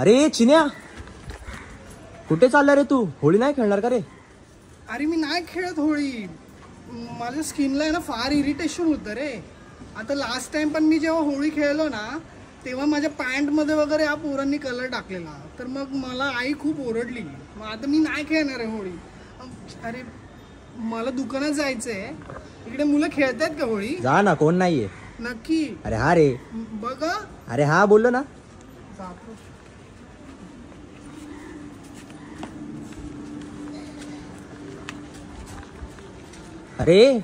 अरे चिन्या, कुठे चालला रे तू? होळी नाही खेळणार का रे? अरे मी नाही खेळत होळी, माझ्या स्किनला आहे ना फार इरिटेशन होतं रे. आता लास्ट टाइम पण मी जेव्हा होळी खेळलो ना तेव्हा माझ्या पॅन्टमध्ये वगैरे या पोरांनी कलर टाकलेला, तर मग मला आई खूप ओरडली. मग आता मी नाही खेळणार आहे होळी. अरे मला दुकानात जायचंय, इकडे मुलं खेळतायत का होळी? जा ना, कोण नाहीये. नक्की? अरे हा रे. बघ. अरे हा बोललो ना. अरे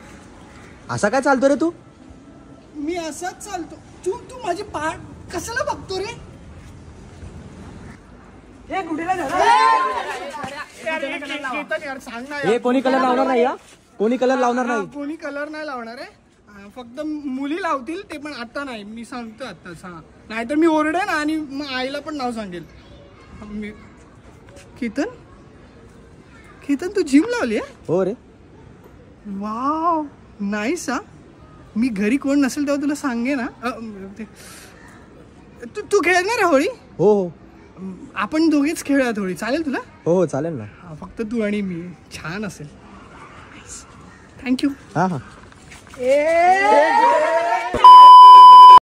असा काय चालतो रे तू? मी असाच चालतो. तू तू माझी पाठ कशाला बघतो रे? हे कोणी कलर लावणार नाही, कोणी कलर लावणार नाही. कोणी कलर नाही लावणार आहे, फक्त मुली लावतील, ते पण आता नाही. मी सांगतो आताच. हा, नाहीतर मी ओरडेन आणि मग आईला पण नाव सांगेल. केतन, केतन तू जिम लावली आहे? हो रे. Wow, nice. हा, मी घरी कोण नसेल तेव्हा तुला सांगे ना. तू खेळणार आहे होळी? हो हो, आपण दोघेच खेळूया होळी, चालेल तुला? हो हो चालेल ना. फक्त तू आणि मी. छान असेल. थँक्यू. हा हा.